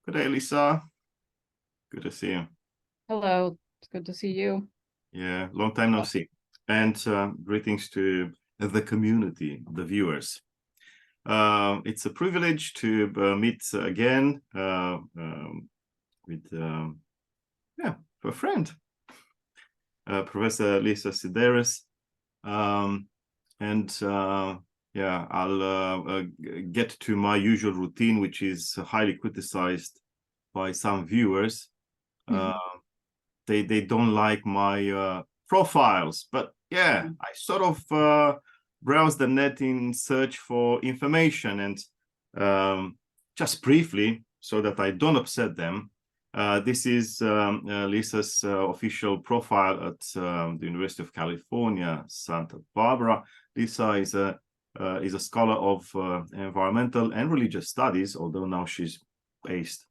Good day, Lisa. Good to see you. Hello, it's good to see you. Yeah, long time no see. And greetings to the community, the viewers. It's a privilege to meet again with a friend, Professor Lisa Sideris. I'll get to my usual routine, which is highly criticized by some viewers. They don't like my profiles, but yeah, I sort of browse the net in search for information, and just briefly, so that I don't upset them, this is Lisa's official profile at the University of California, Santa Barbara. Lisa is a scholar of environmental and religious studies, although now she's based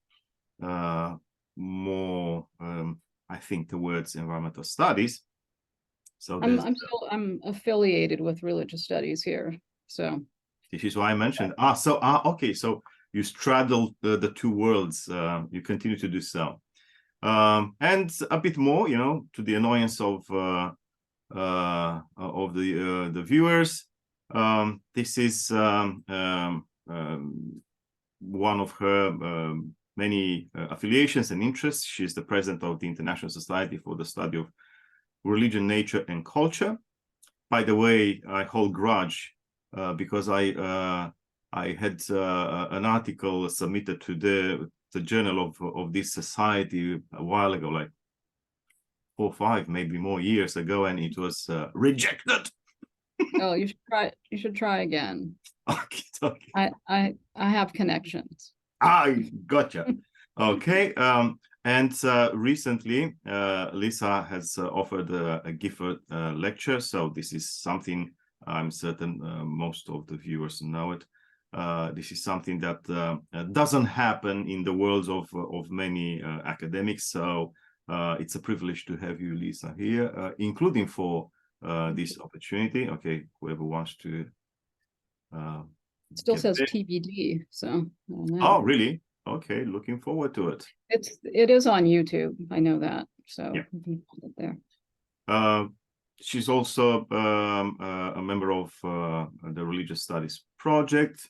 more, I think, towards environmental studies. So I'm affiliated with religious studies here. So this is why I mentioned. Okay. So you straddle the two worlds. You continue to do so, and a bit more, to the annoyance of the viewers. This is one of her many affiliations and interests. She's the president of the International Society for the Study of Religion, Nature, and Culture. By the way, I hold grudge because I had an article submitted to the journal of this society a while ago, like 4 or 5, maybe more years ago, and it was rejected. Oh, you should try. You should try again. Okay. I have connections. I gotcha. Okay. And recently, Lisa has offered a Gifford lecture. So this is something I'm certain most of the viewers know it. This is something that doesn't happen in the worlds of many academics. So it's a privilege to have you, Lisa, here, including for this opportunity. Okay, whoever wants to. It still says TBD. So. Oh, really? Okay, looking forward to it. It is on YouTube. I know that. So yeah. You can find it there. She's also a member of the Religious Studies Project,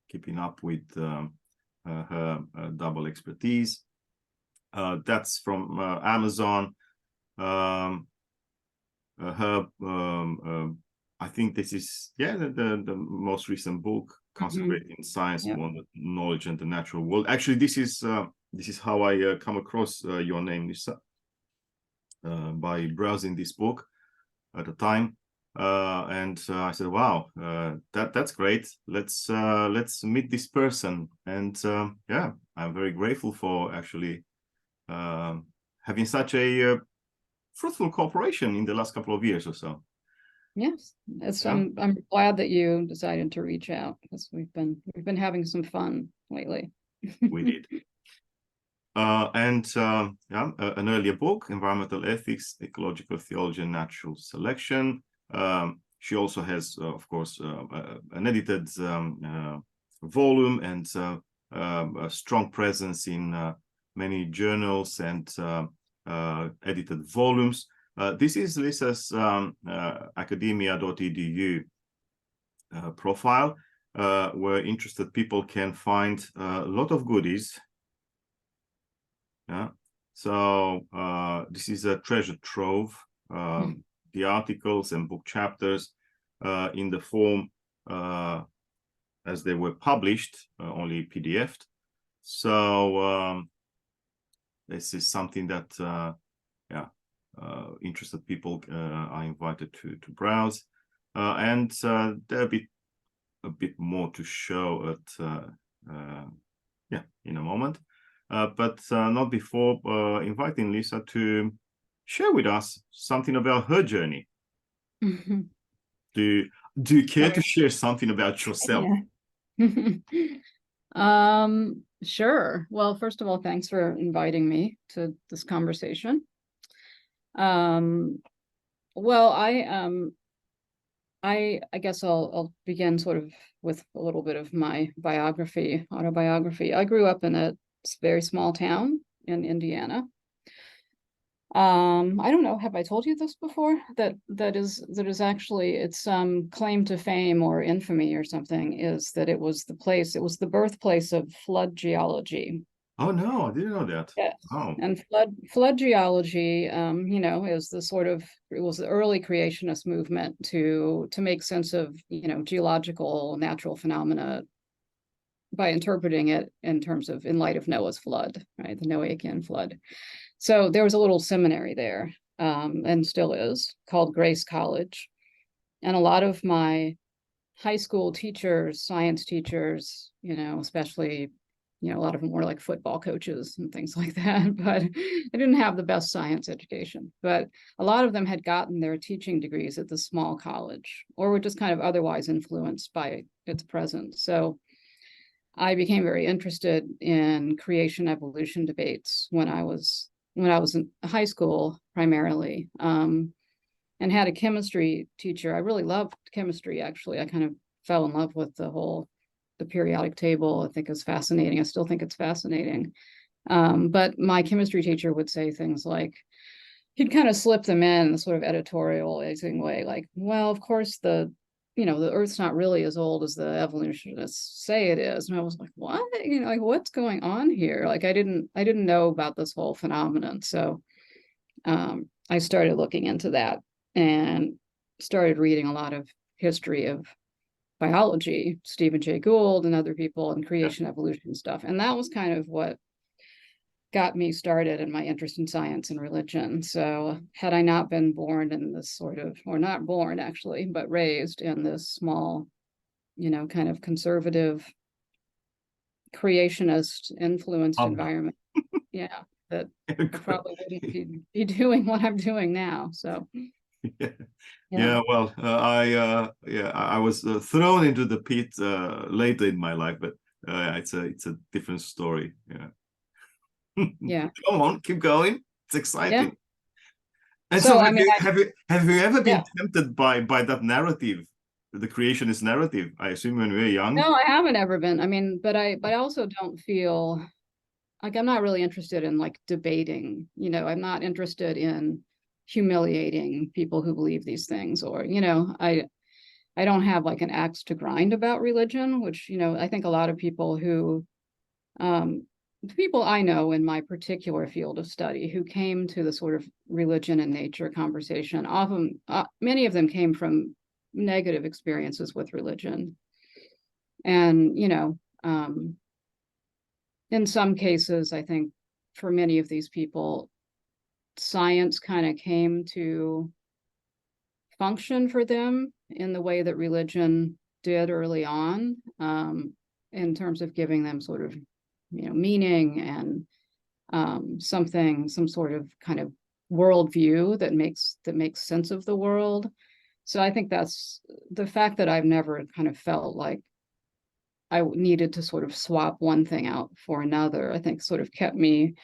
keeping up with her double expertise. That's from Amazon. I think this is the most recent book, Consecrating Science, Knowledge, and the Natural World. Actually, this is how I come across your name, Lisa, by browsing this book at the time, and I said, "Wow, that's great. Let's meet this person." And I'm very grateful for actually having such a fruitful cooperation in the last couple of years or so. Yes, I'm glad that you decided to reach out, because we've been having some fun lately. We did. An earlier book, Environmental Ethics, Ecological Theology, and Natural Selection. She also has, of course, an edited volume and a strong presence in many journals and edited volumes. This is Lisa's academia.edu profile, where interested people can find a lot of goodies. Yeah, so this is a treasure trove. The articles and book chapters in the form as they were published, only PDF'd. So this is something that interested people are invited to browse, and there'll be a bit more to show in a moment, but not before inviting Lisa to share with us something about her journey. Do you care to share something about yourself? Sure. Well, first of all, thanks for inviting me to this conversation. Well, I guess I'll begin sort of with a little bit of my autobiography. I grew up in a very small town in Indiana. I don't know, have I told you this before? That is actually its claim to fame or infamy or something is that it was the birthplace of flood geology. Oh no, I didn't know that. Yes. Oh, And flood geology, is the sort of it was the early creationist movement to make sense of, geological natural phenomena by interpreting it in terms of in light of Noah's flood, right? The Noachian flood. So there was a little seminary there, and still is, called Grace College. And a lot of my high school teachers, science teachers, especially, a lot of them were like football coaches and things like that, but I didn't have the best science education. But a lot of them had gotten their teaching degrees at the small college or were just kind of otherwise influenced by its presence. So I became very interested in creation evolution debates when I was in high school primarily, and had a chemistry teacher. I really loved chemistry, actually. I kind of fell in love with the periodic table. I think it's fascinating. I still think it's fascinating. But my chemistry teacher would say things like, he'd kind of slip them in a sort of editorializing way, like, well, of course the Earth's not really as old as the evolutionists say it is. And I was like, what? Like what's going on here? Like I didn't know about this whole phenomenon. So I started looking into that and started reading a lot of history of biology, Stephen Jay Gould and other people, and yeah. creation evolution stuff. And that was kind of what got me started in my interest in science and religion. So had I not been born in this sort of, or not born actually, but raised in this small, kind of conservative, creationist influenced environment, yeah, that I probably wouldn't be doing what I'm doing now. So yeah. Yeah, well, I was thrown into the pit later in my life, but it's a different story. Yeah. yeah. Come on, keep going. It's Yeah. exciting. And So so I mean, have you ever been yeah. tempted by that narrative, the creationist narrative? I assume when we were young. No, I haven't ever been. I mean, but I also don't feel like I'm not really interested in like debating, I'm not interested in humiliating people who believe these things, or, I don't have like an axe to grind about religion, which, I think a lot of um, people I know in my particular field of study who came to the sort of religion and nature conversation, often, many of them came from negative experiences with religion. And, in some cases, I think for many of these people, science kind of came to function for them in the way that religion did early on, in terms of giving them sort of, meaning and some sort of kind of worldview that makes sense of the world. So I think that's the fact that I've never kind of felt like I needed to sort of swap one thing out for another, I think sort of kept me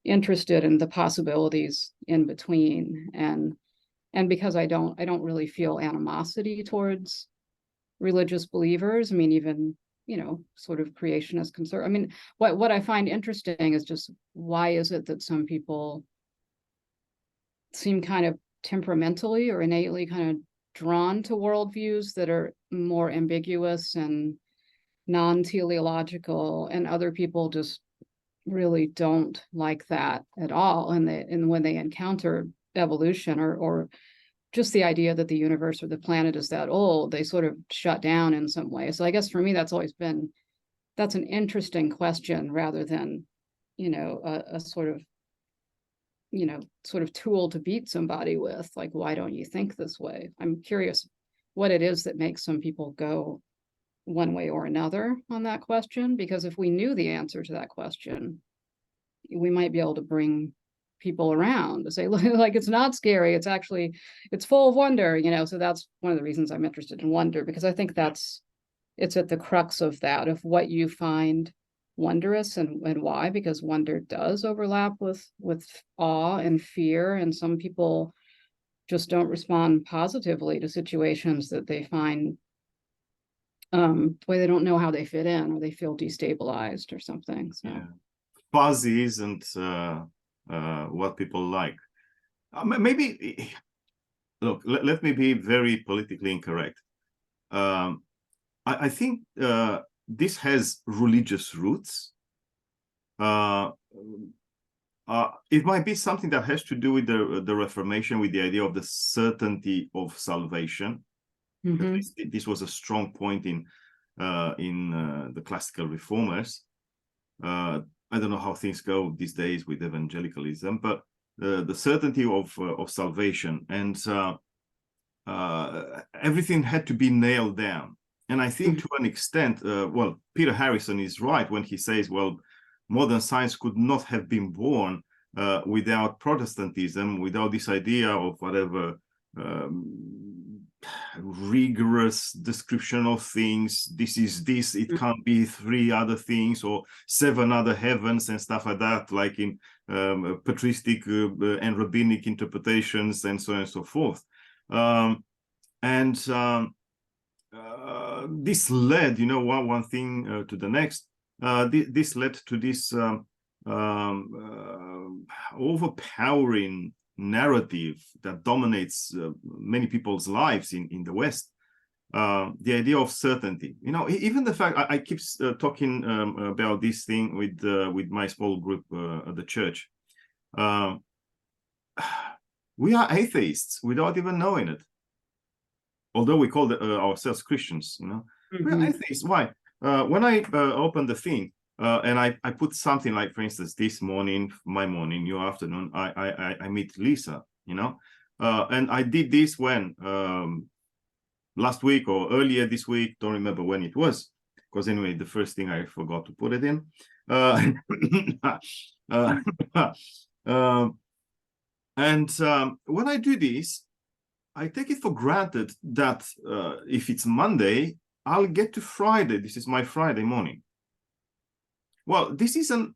interested in the possibilities in between. And because I don't really feel animosity towards religious believers. I mean, even, sort of creationist concern. I mean, what I find interesting is just why is it that some people seem kind of temperamentally or innately kind of drawn to worldviews that are more ambiguous and non-teleological, and other people just really don't like that at all. And when they encounter evolution or just the idea that the universe or the planet is that old, they sort of shut down in some way. So I guess for me, that's an interesting question rather than, a sort of tool to beat somebody with, like, why don't you think this way? I'm curious what it is that makes some people go one way or another on that question, because if we knew the answer to that question, we might be able to bring people around to say, like, it's not scary, it's full of wonder, so that's one of the reasons I'm interested in wonder, because I think it's at the crux of that, of what you find wondrous and why, because wonder does overlap with awe and fear, and some people just don't respond positively to situations that they find where they don't know how they fit in, or they feel destabilized or something. So yeah. Fuzzy isn't what people like. Maybe, look, let me be very politically incorrect. I think this has religious roots. It might be something that has to do with the Reformation, with the idea of the certainty of salvation. mm-hmm. This was a strong point in the classical reformers. I don't know how things go these days with evangelicalism, but the certainty of salvation, and everything had to be nailed down. And I think to an extent, well, Peter Harrison is right when he says, well, modern science could not have been born without Protestantism, without this idea of whatever rigorous description of things. This is this, it can't be three other things or seven other heavens and stuff like that, like in patristic and rabbinic interpretations and so on and so forth. This led, you know, one thing to the next. This led to this overpowering narrative that dominates many people's lives in the West. The idea of certainty, you know, even the fact I keep talking about this thing with my small group at the church. We are atheists without even knowing it, although we call ourselves Christians. You know, we're atheists. Why? When I open the thing and I put something like, for instance, this morning, my morning, your afternoon, I meet Lisa. You know, and I did this when last week or earlier this week. Don't remember when it was, because anyway, the first thing I forgot to put it in. And when I do this, I take it for granted that if it's Monday, I'll get to Friday. This is my Friday morning. Well, this is an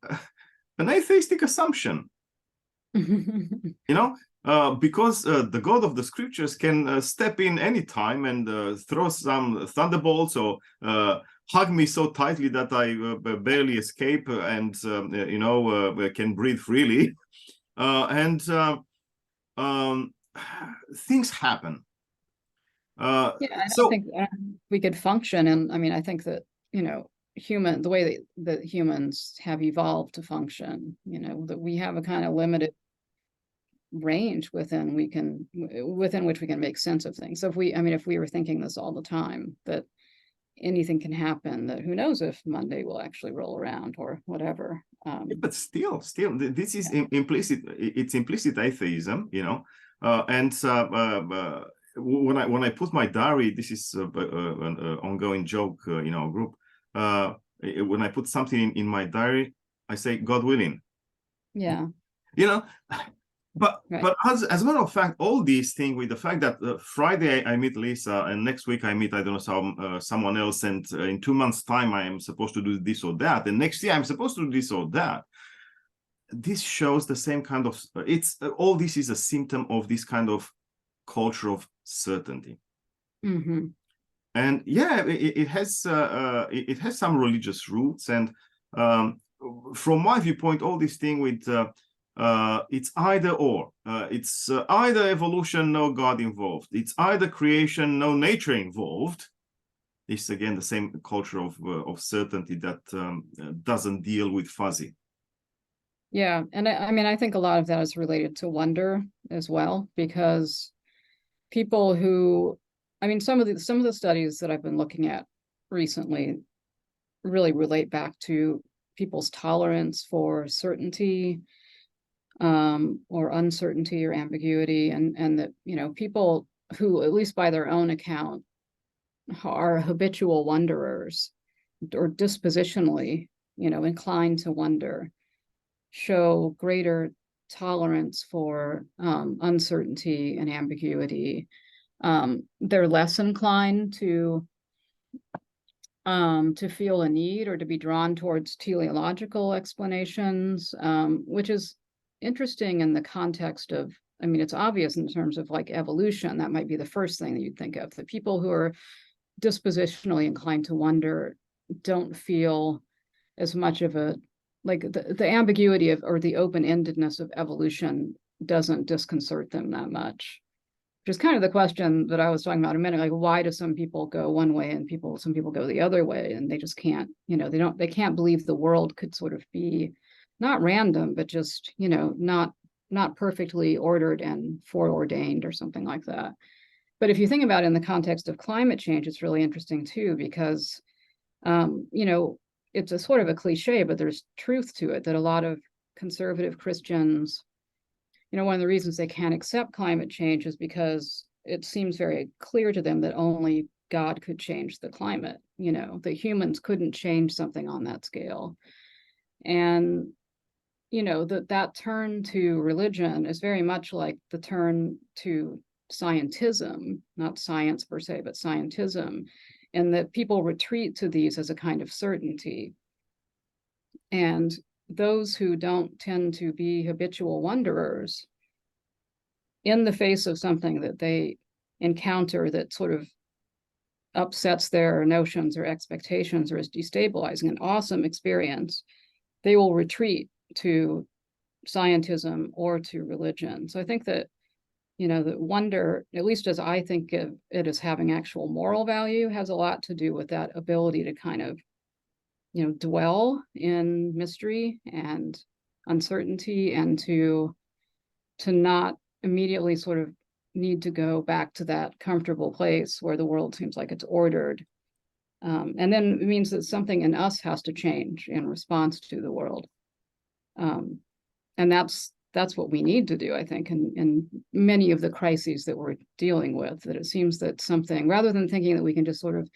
atheistic assumption, you know, because the God of the scriptures can step in anytime and throw some thunderbolts or hug me so tightly that I barely escape and, you know, can breathe freely. Things happen. Yeah, I don't think we could function. And I mean, I think that, you know, the way that humans have evolved to function, you know, that we have a kind of limited range within which we can make sense of things. So if we were thinking this all the time, that anything can happen, that who knows if Monday will actually roll around or whatever. But still, this is implicit. It's implicit atheism, you know. And when I put my diary, this is an ongoing joke in our group. When I put something in my diary, I say, God willing. Yeah. You know. But right. but as a matter of fact, all these things, with the fact that Friday I meet Lisa and next week I meet, I don't know, someone else, and in 2 months' time I am supposed to do this or that, and next year I'm supposed to do this or that. This shows the same kind of, all this is a symptom of this kind of culture of certainty. And yeah, it has some religious roots, and from my viewpoint, all this thing with it's either or. It's either evolution, no God involved. It's either creation, no nature involved. It's again the same culture of certainty that doesn't deal with fuzzy. Yeah, and I mean, I think a lot of that is related to wonder as well, because people who, I mean, some of the studies that I've been looking at recently really relate back to people's tolerance for certainty, or uncertainty or ambiguity, and that, you know, people who, at least by their own account, are habitual wonderers or dispositionally, you know, inclined to wonder, show greater tolerance for uncertainty and ambiguity. They're less inclined to feel a need or to be drawn towards teleological explanations, which is interesting in the context of I mean, it's obvious in terms of like evolution, that might be the first thing that you'd think of. The people who are dispositionally inclined to wonder don't feel as much of a, like the ambiguity of, or the open-endedness of evolution doesn't disconcert them that much. Which is kind of the question that I was talking about a minute, like why do some people go one way and some people go the other way, and they just can't, they can't believe the world could sort of be not random, but just, not perfectly ordered and foreordained or something like that. But if you think about it in the context of climate change, it's really interesting too, because, it's a sort of a cliche, but there's truth to it, that a lot of conservative Christians, one of the reasons they can't accept climate change is because it seems very clear to them that only God could change the climate, that humans couldn't change something on that scale. And, that turn to religion is very much like the turn to scientism, not science per se, but scientism, and that people retreat to these as a kind of certainty. And those who don't tend to be habitual wanderers, in the face of something that they encounter that sort of upsets their notions or expectations or is destabilizing, an awesome experience, they will retreat to scientism or to religion. So I think that, that wonder, at least as I think of it as having actual moral value, has a lot to do with that ability to kind of, dwell in mystery and uncertainty, and to not immediately sort of need to go back to that comfortable place where the world seems like it's ordered. And then it means that something in us has to change in response to the world. And that's what we need to do, I think, in many of the crises that we're dealing with, that it seems that something, rather than thinking that we can just sort of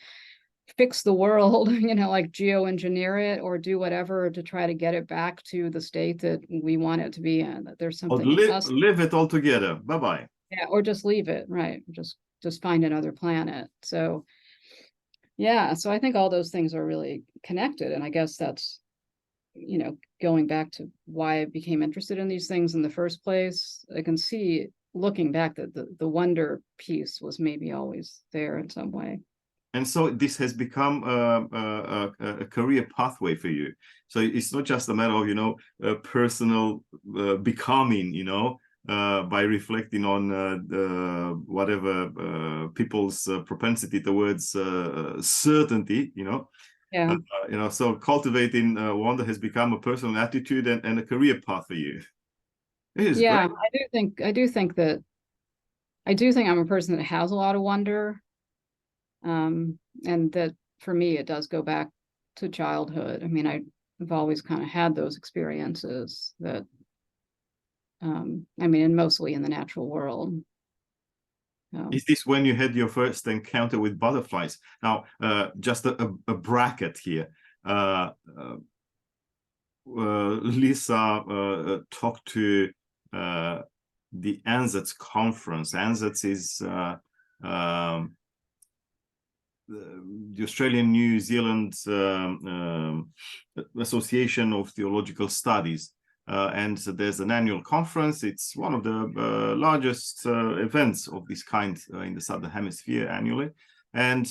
fix the world, like geoengineer it or do whatever to try to get it back to the state that we want it to be in, that there's something in us. Live it all together. Bye-bye. Yeah, or just leave it, right? Just find another planet. So yeah, so I think all those things are really connected. And I guess that's, going back to why I became interested in these things in the first place. I can see, looking back, that the wonder piece was maybe always there in some way. And so this has become a career pathway for you. So it's not just a matter of, personal becoming, by reflecting on whatever people's propensity towards certainty, Yeah. So cultivating wonder has become a personal attitude and a career path for you. It is Yeah, great. I do think I'm a person that has a lot of wonder. And that for me, it does go back to childhood. I mean, I've always kind of had those experiences that, and mostly in the natural world. Is this when you had your first encounter with butterflies? Now, just a bracket here. Lisa talked to the ANZATS conference. ANZATS is the Australian New Zealand Association of Theological Studies. And there's an annual conference. It's one of the largest events of this kind in the Southern Hemisphere annually. And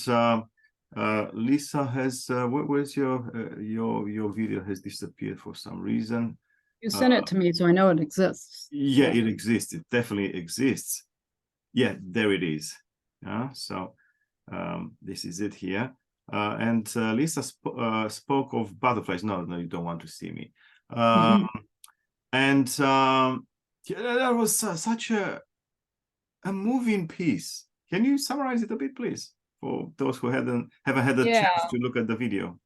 Lisa has, where's your video has disappeared for some reason. You sent it to me, so I know it exists. Yeah, it exists. It definitely exists. Yeah, there it is. So this is it here. And Lisa spoke of butterflies. No, you don't want to see me. And that was such a moving piece. Can you summarize it a bit, please, for those who haven't had a chance to look at the video?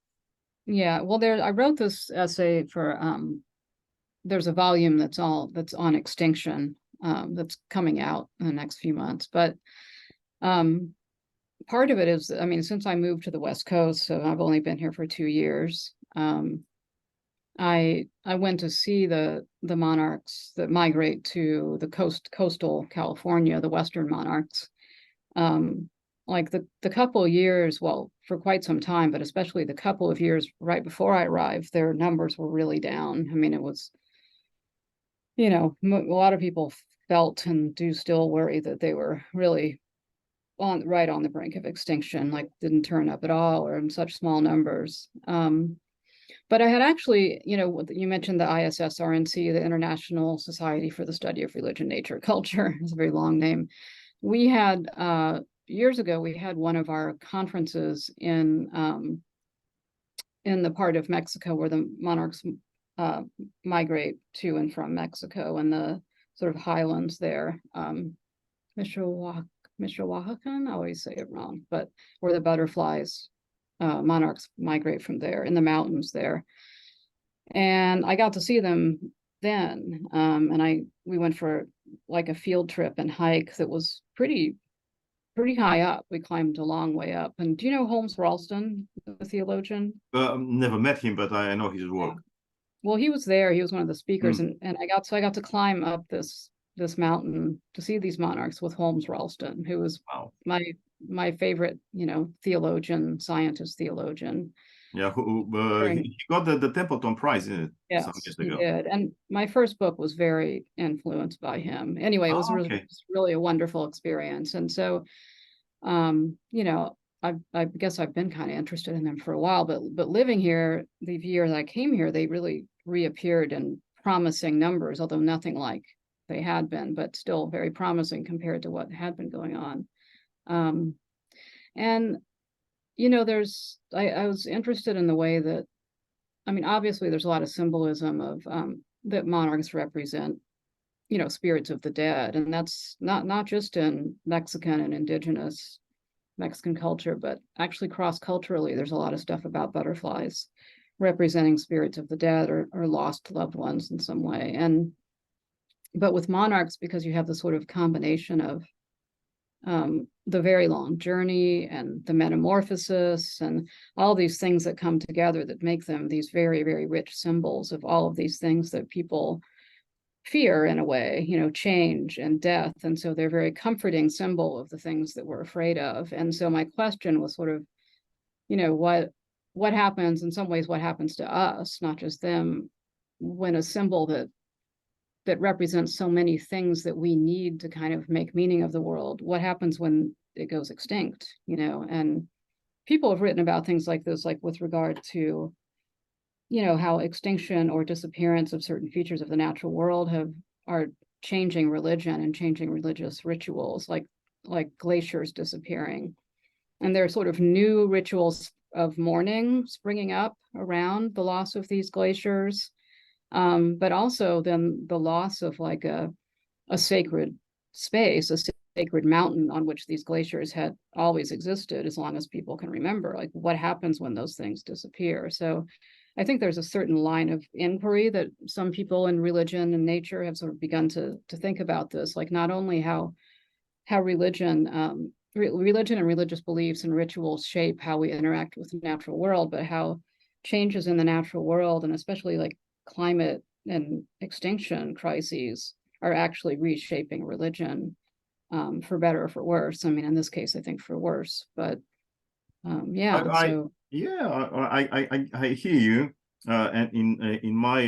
Yeah, well, I wrote this essay for there's a volume that's on extinction that's coming out in the next few months. But part of it is, since I moved to the West Coast, so I've only been here for 2 years. I went to see the monarchs that migrate to the coastal California, the Western monarchs. Like the couple of years, well, for quite some time, but especially the couple of years right before I arrived, their numbers were really down. It was, a lot of people felt and do still worry that they were really right on the brink of extinction, like didn't turn up at all or in such small numbers. But I had actually, you mentioned the ISSRNC, the International Society for the Study of Religion, Nature, Culture. It's a very long name. We had, years ago, we had one of our conferences in the part of Mexico where the monarchs migrate to and from Mexico, and the sort of highlands there. Michoacan, I always say it wrong, but where the butterflies, monarchs migrate from there in the mountains there. And I got to see them then. And we went for like a field trip and hike that was pretty high up. We climbed a long way up. And do you know Holmes Ralston, the theologian? Never met him, but I know his work. Yeah. Well, he was there. He was one of the speakers, and I got to climb up this mountain to see these monarchs with Holmes Ralston, who was my favorite, theologian, scientist theologian. Yeah, he got the Templeton Prize in it some years ago. He did. And my first book was very influenced by him. Anyway, it was really a wonderful experience. And so, I guess I've been kind of interested in them for a while, but living here, the year that I came here, they really reappeared in promising numbers, although nothing like they had been, but still very promising compared to what had been going on. And I was interested in the way that, obviously there's a lot of symbolism of that monarchs represent, spirits of the dead. And that's not just in Mexican and indigenous Mexican culture, but actually cross-culturally, there's a lot of stuff about butterflies representing spirits of the dead or lost loved ones in some way. But with monarchs, because you have the sort of combination of the very long journey and the metamorphosis and all these things that come together that make them these very, very rich symbols of all of these things that people fear in a way, change and death. And so they're very comforting symbol of the things that we're afraid of. And so my question was sort of, what happens in some ways, what happens to us, not just them, when a symbol that represents so many things that we need to kind of make meaning of the world, what happens when it goes extinct, and people have written about things like this, like with regard to, how extinction or disappearance of certain features of the natural world are changing religion and changing religious rituals, like glaciers disappearing. And there are sort of new rituals of mourning springing up around the loss of these glaciers. But also then the loss of like a sacred space, a sacred mountain on which these glaciers had always existed as long as people can remember, like what happens when those things disappear. So I think there's a certain line of inquiry that some people in religion and nature have sort of begun to think about this, like not only how religion and religious beliefs and rituals shape how we interact with the natural world, but how changes in the natural world, and especially like climate and extinction crises, are actually reshaping religion for better or for worse. In this case, I think for worse, but I hear you. And in my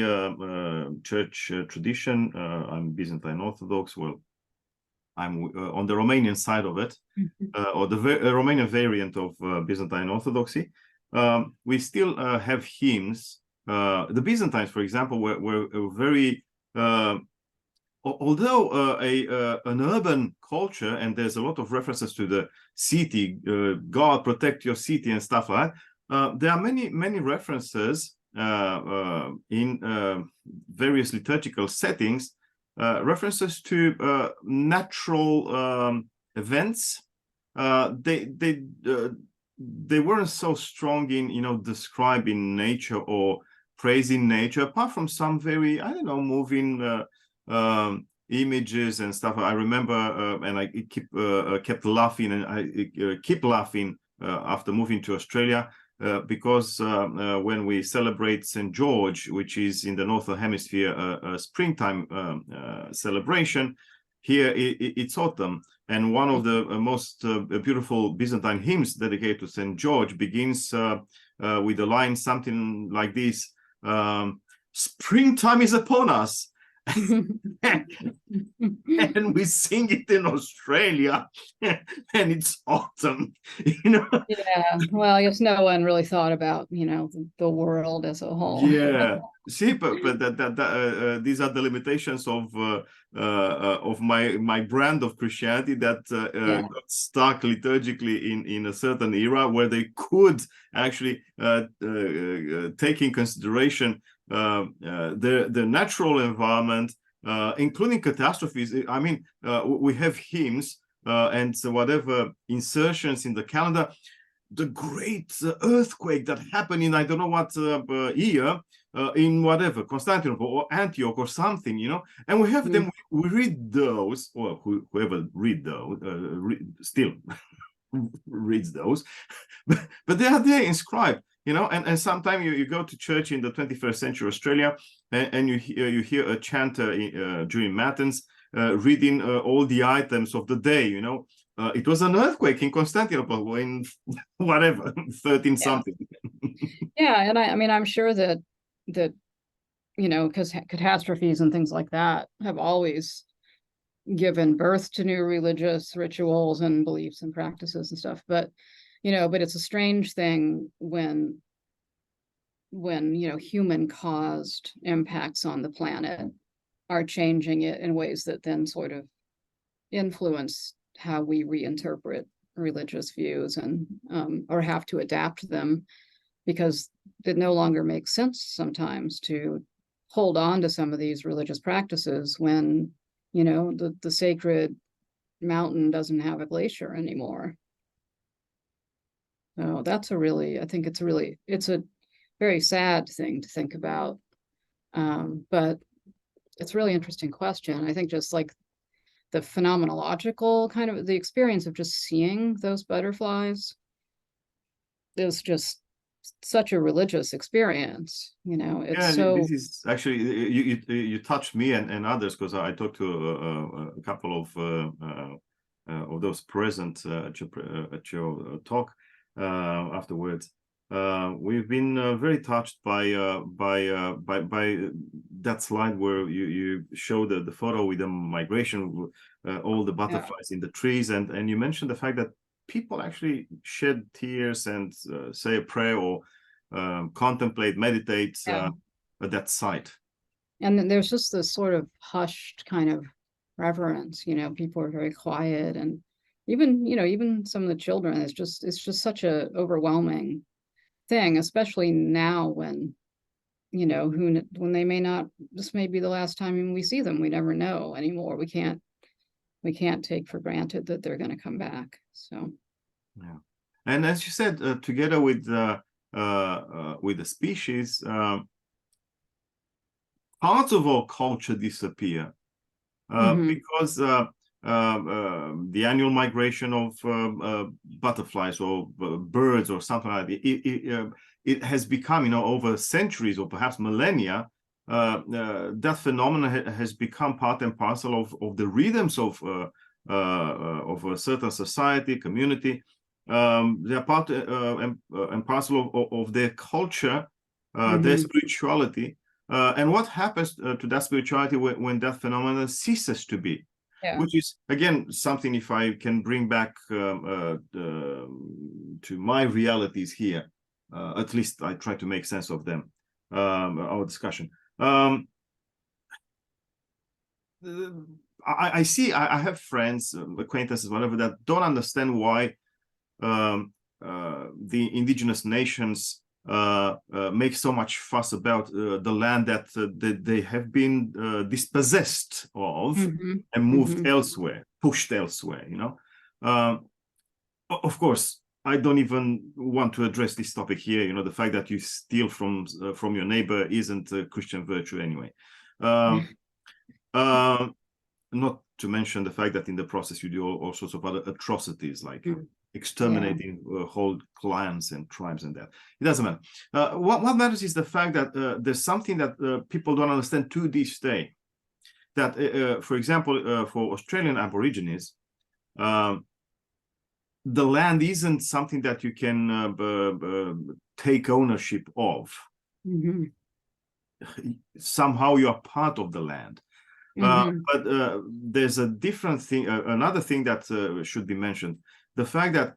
church tradition, I'm Byzantine Orthodox. Well, I'm on the Romanian side of it, or the Romanian variant of Byzantine Orthodoxy. We still have hymns. The Byzantines, for example, were very, although an urban culture, and there's a lot of references to the city, God protect your city and stuff like that. There are many references in various liturgical settings, references to natural events. They weren't so strong in describing nature or praising nature, apart from some very, moving images and stuff. I remember, and I kept laughing, and I keep laughing after moving to Australia, because when we celebrate St. George, which is in the Northern Hemisphere, a springtime celebration, here it's autumn. And one of the most beautiful Byzantine hymns dedicated to St. George begins with a line something like this: springtime is upon us. And we sing it in Australia, and it's autumn, you know. Yeah, well, I guess no one really thought about, the world as a whole. Yeah, see, but these are the limitations of my brand of Christianity that Yeah. got stuck liturgically in a certain era where they could actually take in consideration the natural environment, including catastrophes. I mean, we have hymns and so whatever insertions in the calendar. The great earthquake that happened in I don't know what year in whatever Constantinople or Antioch or something, you know, and we have them. We read those, or whoever read those still reads those, but they are there inscribed, you know. And sometimes you go to church in the 21st century Australia, and you hear a chanter during matins reading all the items of the day, you know. It was an earthquake in Constantinople in whatever 13 something. Yeah, and I mean, I'm sure that because catastrophes and things like that have always given birth to new religious rituals and beliefs and practices and stuff. But it's a strange thing when human caused impacts on the planet are changing it in ways that then sort of influence how we reinterpret religious views and or have to adapt them, because it no longer makes sense sometimes to hold on to some of these religious practices when the sacred mountain doesn't have a glacier anymore. So that's I think it's a very sad thing to think about, but it's a really interesting question. I think just like the phenomenological kind of the experience of just seeing those butterflies is just such a religious experience. It's This is actually you touched me and others, because I talked to a couple of those present at your talk afterwards. We've been very touched by that slide where you show the photo with the migration, all the butterflies in the trees, and you mentioned the fact that people actually shed tears and say a prayer or contemplate, meditate at that site. And then there's just this sort of hushed kind of reverence. People are very quiet, and even some of the children. It's just such a overwhelming thing, especially now when when they may not. This may be the last time we see them. We never know anymore. We can't take for granted that they're going to come back. So yeah, and as you said, together with the species, parts of our culture disappear because the annual migration of butterflies or birds or something like that, it has become, over centuries or perhaps millennia, that phenomenon has become part and parcel of the rhythms of a certain society, community. They are part and parcel of their culture, their spirituality. And what happens to that spirituality when that phenomenon ceases to be? Which is, again, something, if I can bring back to my realities here, at least I try to make sense of them, our discussion. I see, I have friends, acquaintances, whatever, that don't understand why the indigenous nations make so much fuss about the land that they have been dispossessed of and moved elsewhere, pushed elsewhere, of course, I don't even want to address this topic here. The fact that you steal from your neighbor isn't a Christian virtue anyway. Not to mention the fact that in the process you do all sorts of other atrocities, like exterminating whole clans and tribes and that. It doesn't matter. What matters is the fact that there's something that people don't understand to this day. That, for example, for Australian Aborigines, the land isn't something that you can take ownership of. Somehow you are part of the land. But there's a different thing, another thing that should be mentioned: the fact that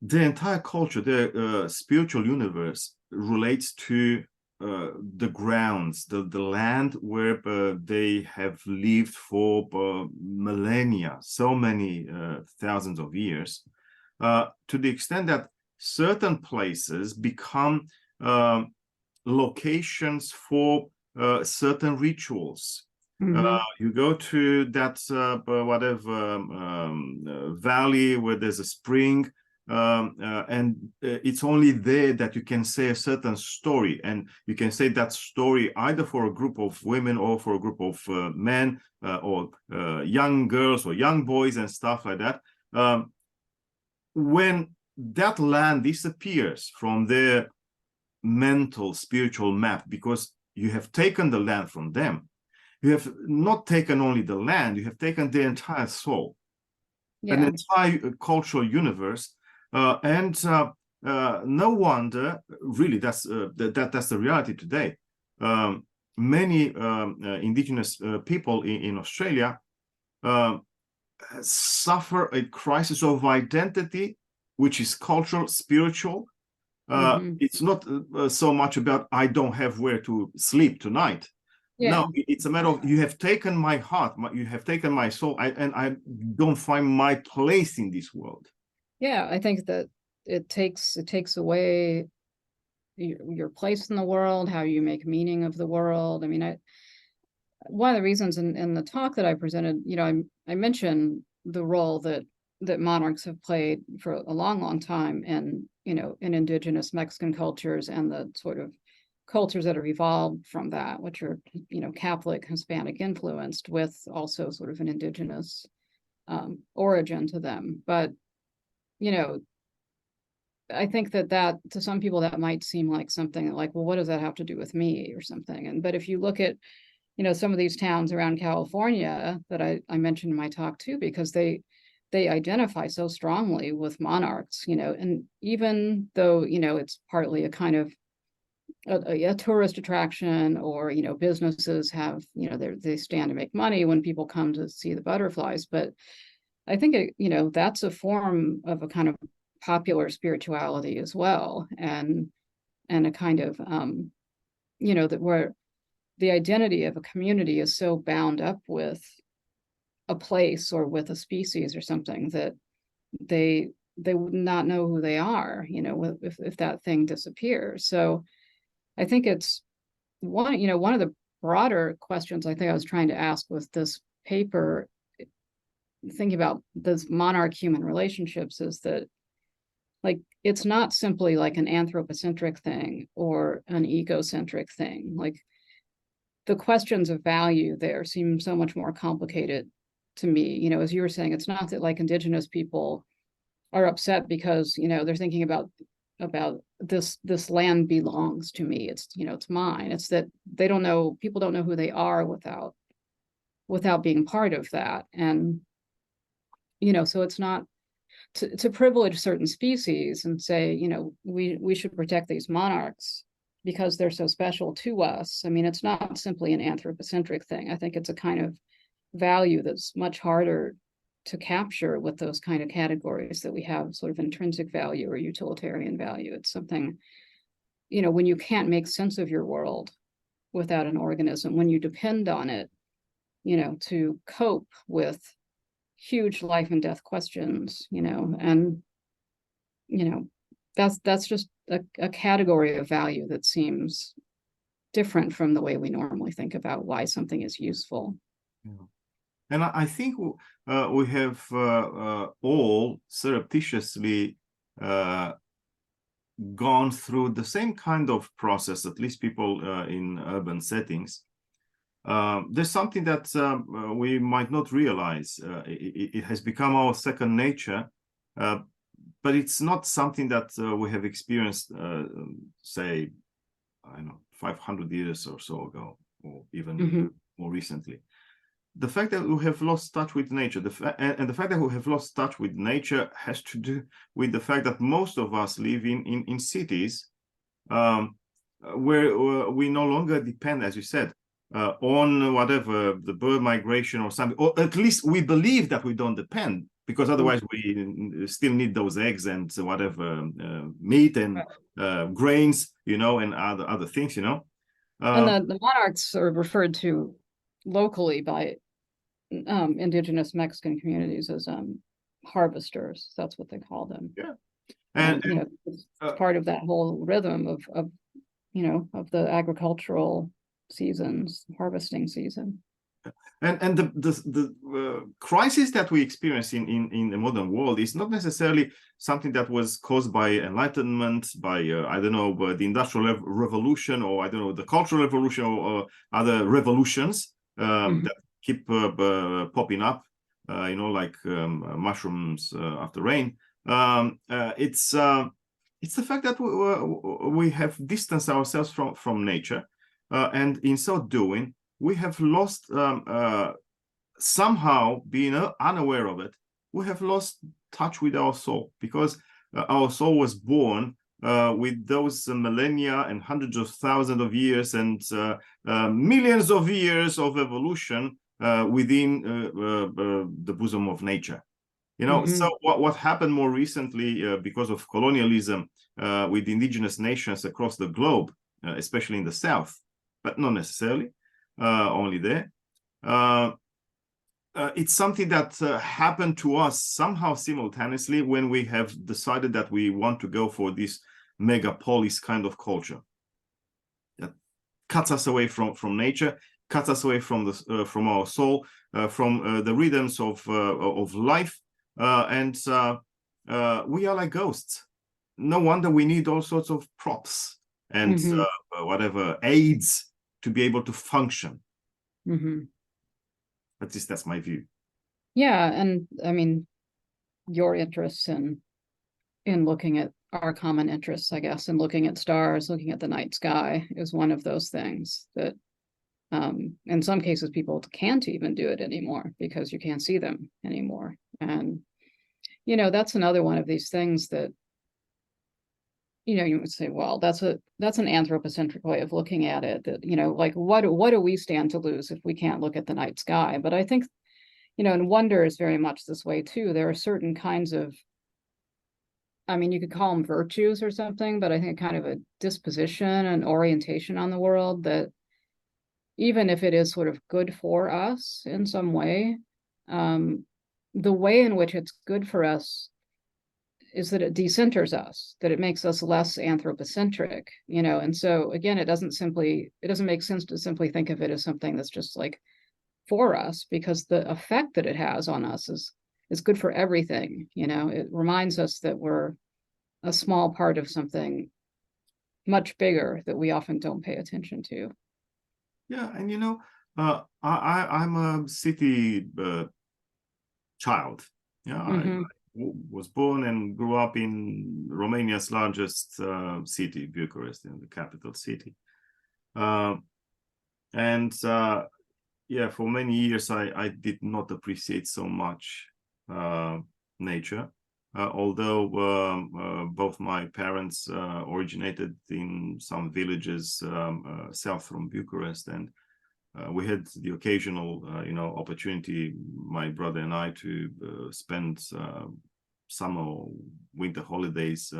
the entire culture, the spiritual universe, relates to the grounds, the land where they have lived for millennia, so many thousands of years, to the extent that certain places become locations for certain rituals. You go to that whatever valley where there's a spring, and it's only there that you can say a certain story, and you can say that story either for a group of women or for a group of men, or young girls or young boys and stuff like that. When that land disappears from their mental spiritual map, because you have taken the land from them, you have not taken only the land, you have taken the entire soul, an entire cultural universe. And no wonder, really, that's the reality today. Many indigenous people in Australia suffer a crisis of identity, which is cultural, spiritual. It's not so much about I don't have where to sleep tonight. No, it's a matter of you have taken my heart, you have taken my soul, and I don't find my place in this world. Yeah, I think that it takes away your place in the world, how you make meaning of the world. I mean, one of the reasons in the talk that I presented, I mentioned the role that monarchs have played for a long time in indigenous Mexican cultures, and the sort of cultures that have evolved from that, which are Catholic, Hispanic influenced, with also sort of an indigenous origin to them. But I think that to some people that might seem like something like, well, what does that have to do with me or something? But if you look at some of these towns around California that I mentioned in my talk too, because they identify so strongly with monarchs, and even though it's partly a kind of a tourist attraction, or businesses have they stand to make money when people come to see the butterflies, but I think that's a form of a kind of popular spirituality as well, and a kind of that where the identity of a community is so bound up with a place or with a species or something that they would not know who they are, if that thing disappears. So I think it's one of the broader questions I think I was trying to ask with this paper, thinking about those monarch-human relationships, is that like it's not simply like an anthropocentric thing or an egocentric thing. Like the questions of value there seem so much more complicated to me. As you were saying, it's not that like indigenous people are upset because they're thinking about this land belongs to me, it's it's mine. It's that people don't know who they are without being part of that. And so it's not to privilege certain species and say we should protect these monarchs because they're so special to us. I mean, it's not simply an anthropocentric thing. I think it's a kind of value that's much harder to capture with those kind of categories that we have, sort of intrinsic value or utilitarian value. It's something, when you can't make sense of your world without an organism, when you depend on it, to cope with huge life and death questions, and, that's just a category of value that seems different from the way we normally think about why something is useful. Yeah. And I think we have all surreptitiously gone through the same kind of process, at least people in urban settings. There's something that we might not realize. It has become our second nature, but it's not something that we have experienced, say, I don't know, 500 years or so ago, or even more recently. The fact that we have lost touch with nature, and the fact that we have lost touch with nature has to do with the fact that most of us live in cities where we no longer depend, as you said, on whatever the bird migration or something, or at least we believe that we don't depend, because otherwise we still need those eggs and whatever meat and grains, you know, and other things, you know. And the monarchs are referred to locally by indigenous Mexican communities as harvesters. That's what they call them. Yeah, and you know, it's part of that whole rhythm of you know, of the agricultural seasons, harvesting season. And the crisis that we experience in the modern world is not necessarily something that was caused by enlightenment, by I don't know, by the industrial revolution, or I don't know, the cultural revolution, or other revolutions that keep popping up, you know, like mushrooms after rain. It's the fact that we have distanced ourselves from nature, and in so doing, we have lost, somehow, being unaware of it, we have lost touch with our soul, because our soul was born with those millennia and hundreds of thousands of years and millions of years of evolution within the bosom of nature. You know, so what happened more recently because of colonialism with indigenous nations across the globe, especially in the South, but not necessarily only there. It's something that happened to us somehow simultaneously when we have decided that we want to go for this megapolis kind of culture that cuts us away from nature, cuts us away from the from our soul, from the rhythms of life, and we are like ghosts. No wonder we need all sorts of props and whatever aids to be able to function. At least that's my view. Yeah, and I mean, your interests in looking at our common interests, I guess, and looking at stars, looking at the night sky is one of those things that in some cases people can't even do it anymore because you can't see them anymore. And you know, that's another one of these things that, you know, you would say, well, that's an anthropocentric way of looking at it, that, you know, like what do we stand to lose if we can't look at the night sky? But I think, you know, and wonder is very much this way too. There are certain kinds of, I mean, you could call them virtues or something, but I think kind of a disposition and orientation on the world that even if it is sort of good for us in some way, the way in which it's good for us is that it decenters us, that it makes us less anthropocentric, you know. And so again, it doesn't make sense to simply think of it as something that's just like for us, because the effect that it has on us is good for everything, you know. It reminds us that we're a small part of something much bigger that we often don't pay attention to. Yeah, and you know, I'm a city child. Yeah, I was born and grew up in Romania's largest city, Bucharest, in the capital city. Yeah, for many years I did not appreciate so much nature, although both my parents originated in some villages south from Bucharest, and we had the occasional, you know, opportunity, my brother and I, to spend summer or winter holidays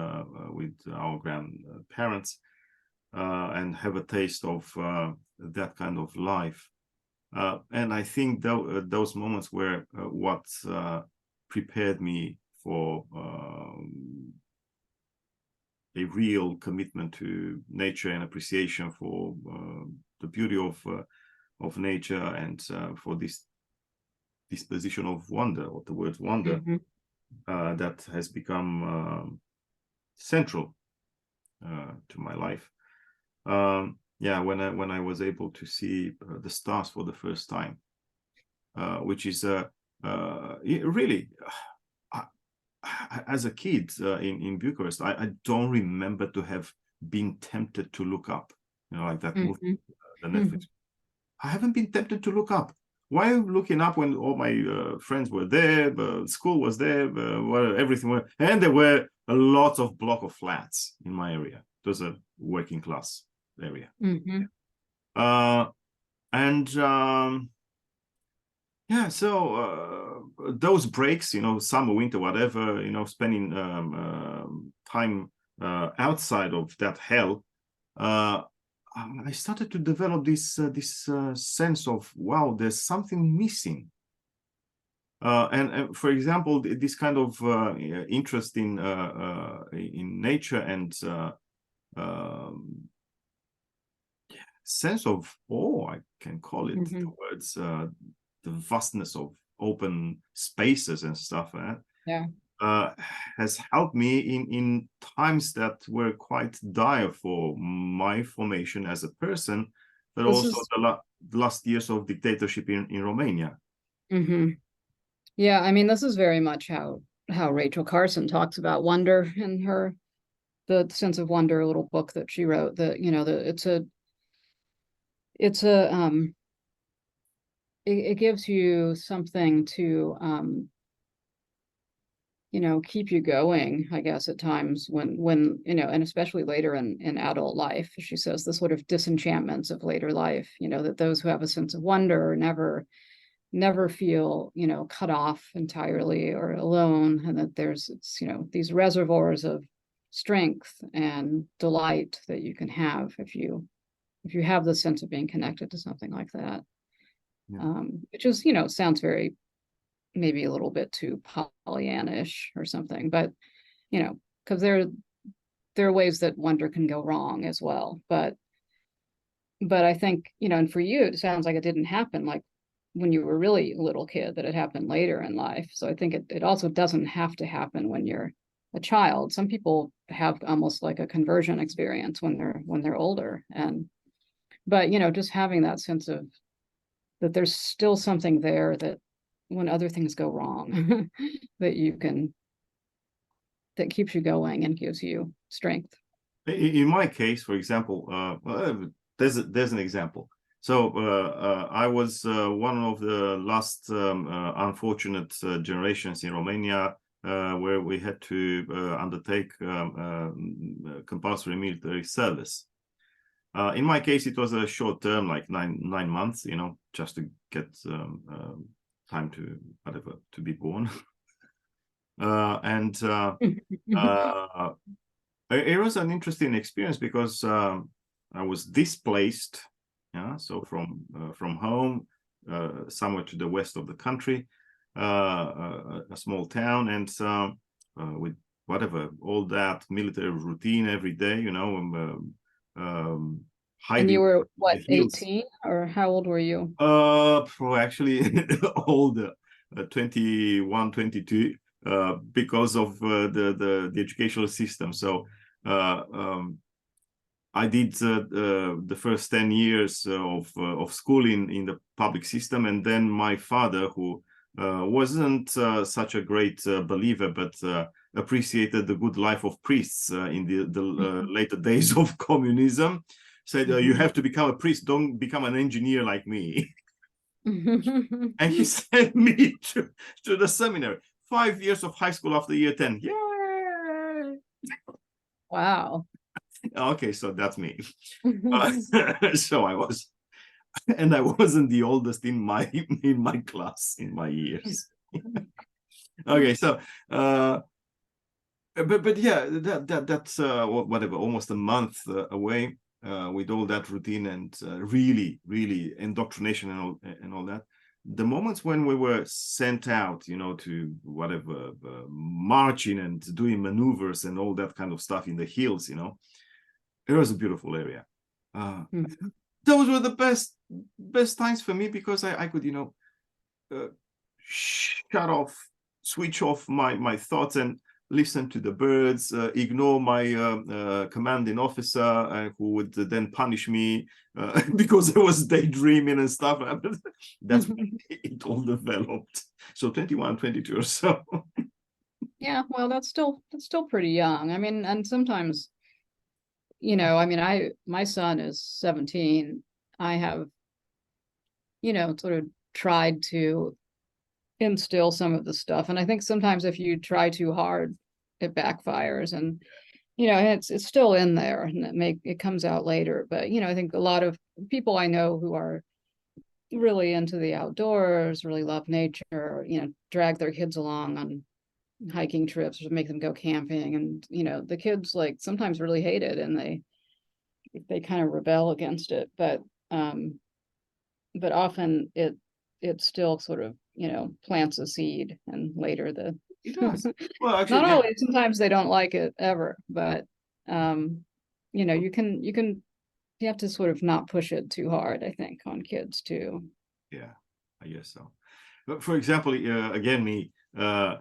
with our grandparents and have a taste of that kind of life. And I think those moments were what prepared me for a real commitment to nature and appreciation for the beauty of nature, and for this position of wonder, or the word wonder, that has become central to my life. Yeah, when I was able to see the stars for the first time, which is really, as a kid in Bucharest, I don't remember to have been tempted to look up, you know, like that movie, the Netflix. I haven't been tempted to look up. Why am I looking up when all my friends were there, school was there, everything was, and there were a lot of block of flats in my area. It was a working class area. And yeah, so those breaks, you know, summer, winter, whatever, you know, spending time outside of that hell, I started to develop this sense of, wow, there's something missing. And for example, this kind of interest in nature and sense of awe, I can call it, towards the vastness of open spaces and stuff. Yeah. Has helped me in times that were quite dire for my formation as a person, but This also is the last years of dictatorship in Romania. Yeah, I mean, this is very much how Rachel Carson talks about wonder in her the Sense of Wonder little book that she wrote. That, you know, it gives you something to you know, keep you going, I guess, at times when you know, and especially later in adult life. She says the sort of disenchantments of later life, you know, that those who have a sense of wonder never feel, you know, cut off entirely or alone, and that it's, you know, these reservoirs of strength and delight that you can have if you have the sense of being connected to something like that. Yeah. Which is, you know, sounds very, maybe a little bit too Pollyannish or something, but, you know, because there are ways that wonder can go wrong as well. But I think, you know, and for you, it sounds like it didn't happen like when you were really a little kid, that it happened later in life. So I think it also doesn't have to happen when you're a child. Some people have almost like a conversion experience when they're older. But, you know, just having that sense of that there's still something there, that when other things go wrong, that keeps you going and gives you strength. In my case, for example, there's an example. So I was one of the last unfortunate generations in Romania where we had to undertake compulsory military service. In my case, it was a short term, like nine months, you know, just to get time to whatever to be born. And it was an interesting experience because I was displaced, yeah, so from home somewhere to the west of the country, a small town, and with whatever all that military routine every day, you know, And you hiding were what, the hills. 18, or how old were you? Actually older, 21, 22. Because of the educational system. So I did the first 10 years of school in the public system, and then my father, who wasn't such a great believer, but appreciated the good life of priests in the later days of communism, said, you have to become a priest, don't become an engineer like me. And he sent me to the seminary. 5 years of high school after year 10. Yay! Wow. Okay, so that's me. So I was, and I wasn't the oldest in my class, in my years. Okay, so but yeah, that's whatever, almost a month away with all that routine and really indoctrination and all that. The moments when we were sent out, you know, to whatever, marching and doing maneuvers and all that kind of stuff in the hills, you know, it was a beautiful area. Those were the best times for me, because I could, you know, switch off my thoughts and listen to the birds, ignore my commanding officer who would then punish me because I was daydreaming and stuff. That's when it all developed. So 21, 22 or so. Yeah, well, that's still pretty young. I mean, and sometimes, you know, I mean, my son is 17. I have, you know, sort of tried to instill some of the stuff, and I think sometimes if you try too hard, it backfires. And you know, it's still in there, and it comes out later. But you know, I think a lot of people I know who are really into the outdoors, really love nature, drag their kids along on hiking trips or make them go camping. And, the kids like sometimes really hate it and they kind of rebel against it. But often it still sort of, plants a seed and later It does. Well, actually, not always, sometimes they don't like it ever, but you have to sort of not push it too hard, I think, on kids too. Yeah, I guess so. But for example, again, my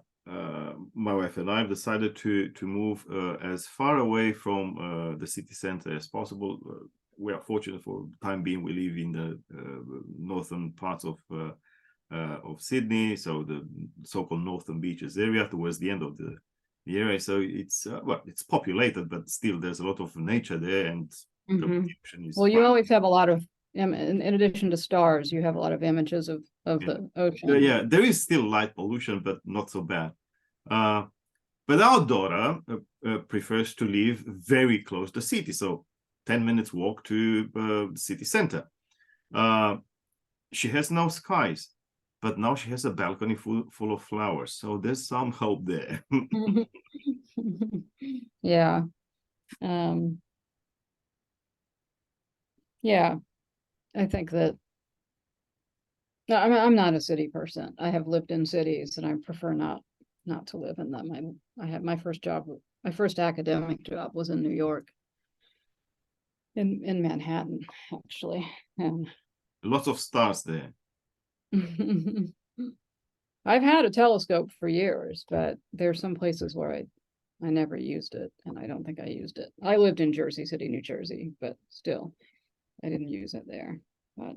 wife and I have decided to move as far away from the city center as possible. We are fortunate for the time being. We live in the northern parts of Sydney, so the so-called Northern Beaches area towards the end of the area. So it's it's populated, but still there's a lot of nature there, and the ocean is. Well, you always have a lot of, in addition to stars, you have a lot of images of the ocean. Yeah, there is still light pollution, but not so bad. But our daughter prefers to live very close to the city, so 10 minutes walk to the city center. She has no skies, but now she has a balcony full of flowers, so there's some hope there. Yeah. Yeah, I think that I'm not a city person. I have lived in cities and I prefer not to live in them. I had my first academic job was in New York, in Manhattan, actually. And lots of stars there. I've had a telescope for years, but there's some places where I never used it, and I don't think I used it. I lived in Jersey City, New Jersey, but still I didn't use it there. But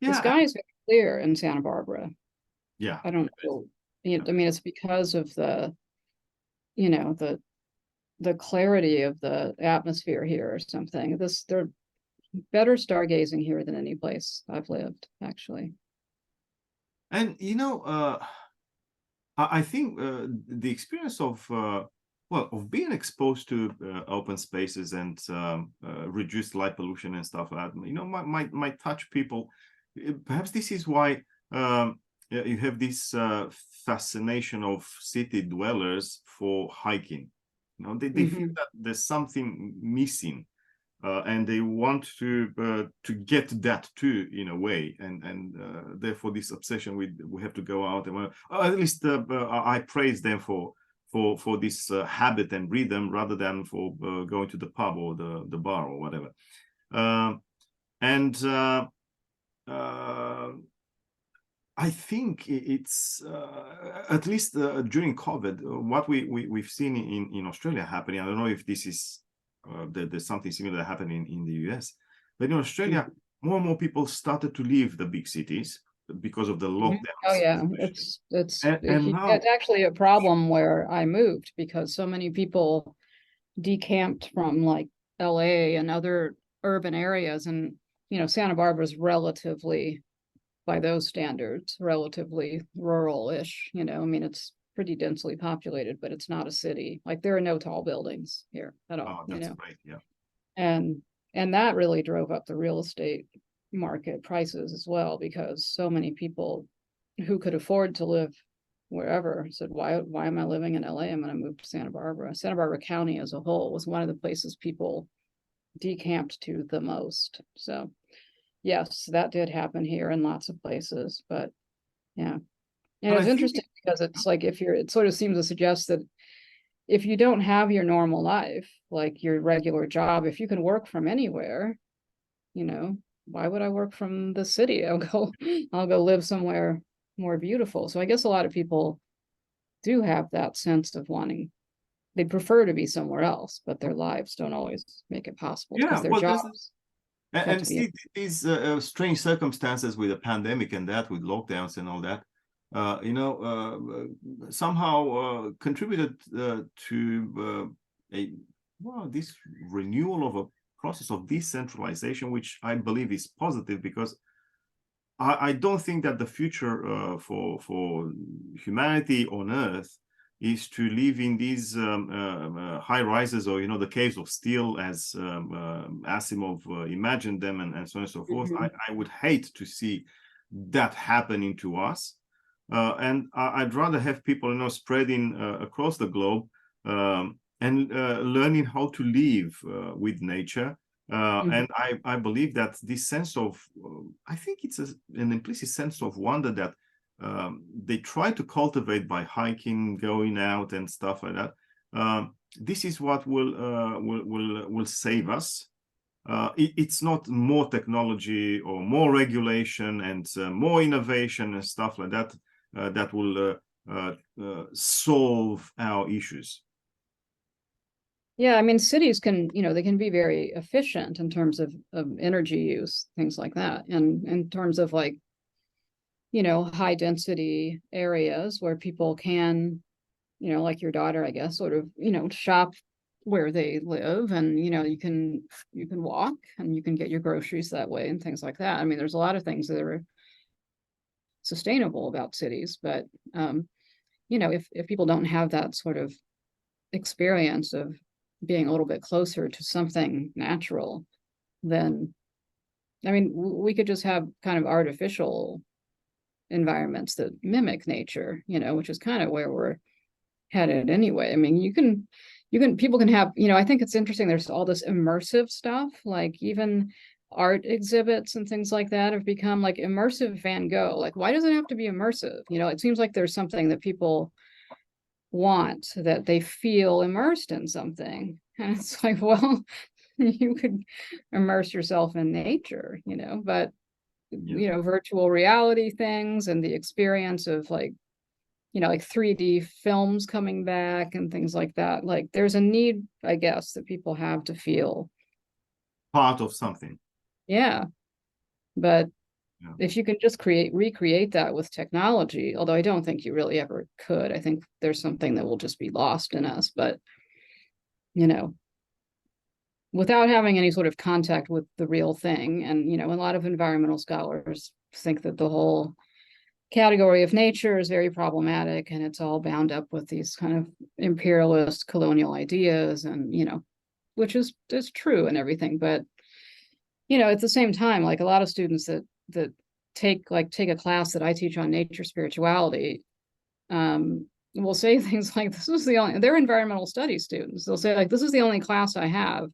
the sky is very clear in Santa Barbara. Yeah, I don't know. I mean, it's because of the clarity of the atmosphere here or something. They're better stargazing here than any place I've lived, actually. And I think the experience of being exposed to open spaces and reduced light pollution and stuff like that, might touch people. Perhaps this is why you have this fascination of city dwellers for hiking. They feel that there's something missing, and they want to get that too, in a way, and therefore this obsession with we have to go out and at least I praise them for this habit and rhythm rather than for going to the pub or the bar or whatever. I think it's at least during COVID, what we've seen in Australia happening. I don't know if this is there's something similar happening in the US, but in Australia, more and more people started to leave the big cities because of the lockdowns. Oh yeah, it's actually a problem where I moved because so many people decamped from like LA and other urban areas, and Santa Barbara is relatively, by those standards, relatively rural-ish. I mean, it's pretty densely populated, but it's not a city. Like there are no tall buildings here at all. Oh, that's right. Yeah. And that really drove up the real estate market prices as well, because so many people who could afford to live wherever said, why am I living in LA? I'm going to move to Santa Barbara. Santa Barbara County as a whole was one of the places people decamped to the most. So yes, that did happen here in lots of places, but yeah. And it's interesting because it's like it sort of seems to suggest that if you don't have your normal life, like your regular job, if you can work from anywhere, why would I work from the city? I'll go live somewhere more beautiful. So I guess a lot of people do have that sense of wanting, they prefer to be somewhere else, but their lives don't always make it possible because their jobs. And see these strange circumstances with the pandemic and that, with lockdowns and all that, somehow contributed to this renewal of a process of decentralization, which I believe is positive, because I don't think that the future for humanity on Earth is to live in these high rises, or the caves of steel, as Asimov imagined them, and so on and so forth. I would hate to see that happening to us, and I'd rather have people spreading across the globe, and learning how to live with nature. And I believe that this sense of, I think it's an implicit sense of wonder that they try to cultivate by hiking, going out, and stuff like that. This is what will save us. It's not more technology or more regulation and more innovation and stuff like that that will solve our issues. Yeah, I mean, cities can, they can be very efficient in terms of energy use, things like that. And in terms of like, high density areas where people can, like your daughter, I guess, sort of, shop where they live, and, you can walk and you can get your groceries that way and things like that. I mean, there's a lot of things that are sustainable about cities, but, if people don't have that sort of experience of being a little bit closer to something natural, then, I mean, we could just have kind of artificial environments that mimic nature, which is kind of where we're headed anyway. I mean, people can have, I think it's interesting, there's all this immersive stuff, like even art exhibits and things like that have become like immersive Van Gogh. Like, why does it have to be immersive? It seems like there's something that people want, that they feel immersed in something, and it's like, well, you could immerse yourself in nature, but virtual reality things and the experience of like 3D films coming back and things like that, like there's a need, I guess, that people have to feel part of something. Yeah, but if you can just recreate that with technology, although I don't think you really ever could, I think there's something that will just be lost in us, but without having any sort of contact with the real thing. And a lot of environmental scholars think that the whole category of nature is very problematic, and it's all bound up with these kind of imperialist colonial ideas, and which is true and everything, but at the same time, like a lot of students that take a class that I teach on nature spirituality, will say things like, they're environmental studies students, they'll say like, this is the only class I have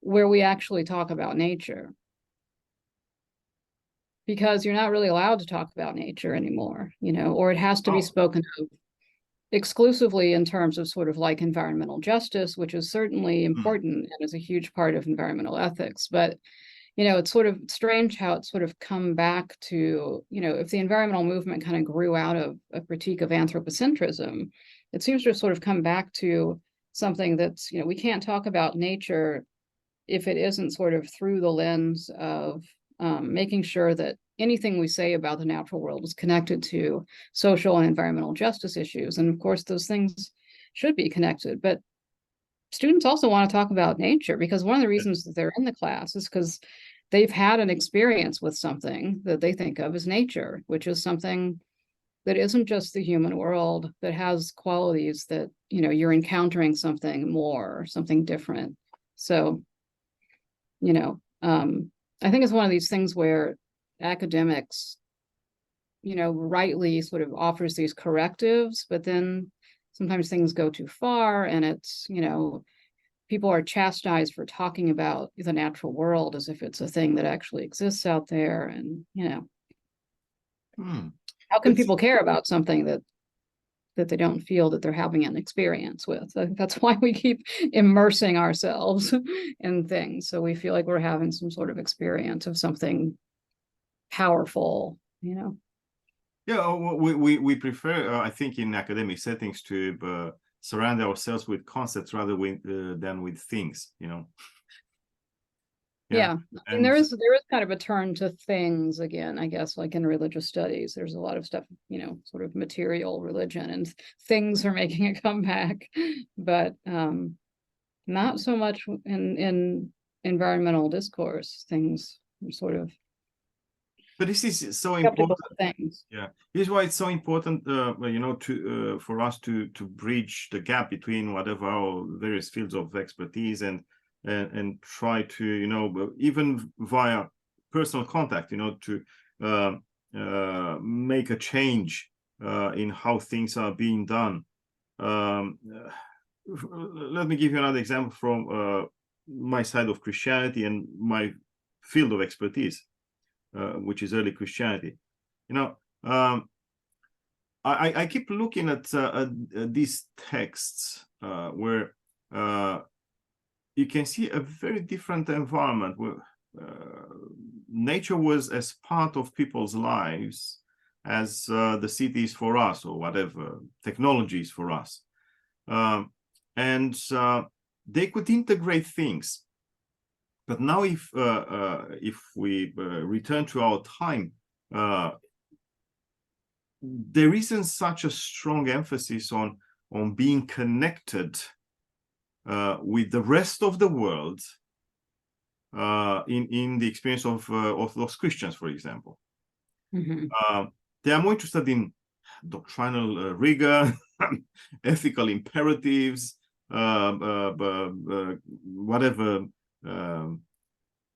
where we actually talk about nature, because you're not really allowed to talk about nature anymore, or it has to be spoken of exclusively in terms of sort of like environmental justice, which is certainly important and is a huge part of environmental ethics. But, it's sort of strange how it's sort of come back to, if the environmental movement kind of grew out of a critique of anthropocentrism, it seems to have sort of come back to something that's, we can't talk about nature if it isn't sort of through the lens of making sure that anything we say about the natural world is connected to social and environmental justice issues. And of course, those things should be connected. But students also want to talk about nature, because one of the reasons that they're in the class is because they've had an experience with something that they think of as nature, which is something that isn't just the human world, that has qualities that, you're encountering something more, something different. So, I think it's one of these things where academics, rightly sort of offers these correctives, but then sometimes things go too far, and it's, people are chastised for talking about the natural world as if it's a thing that actually exists out there. And, how can people care about something that they don't feel that they're having an experience with? I think that's why we keep immersing ourselves in things, so we feel like we're having some sort of experience of something powerful. Yeah, we prefer, I think, in academic settings to surround ourselves with concepts rather than with things. Yeah. I mean, there is kind of a turn to things again, I guess, like in religious studies. There's a lot of stuff, sort of material religion, and things are making a comeback, but not so much in environmental discourse. Things are sort of But this is so skeptical important. of things. Yeah, this is why it's so important, you know, to for us to bridge the gap between whatever our various fields of expertise and try to, you know, even via personal contact, you know, to make a change in how things are being done. Let me give you another example from my side of Christianity and my field of expertise, which is early Christianity. You know, I keep looking at these texts where you can see a very different environment where nature was as part of people's lives as the cities for us, or whatever technologies for us, and they could integrate things. But now, if we return to our time, there isn't such a strong emphasis on being connected with the rest of the world in the experience of Orthodox Christians, for example. They are more interested in doctrinal rigor, ethical imperatives, whatever,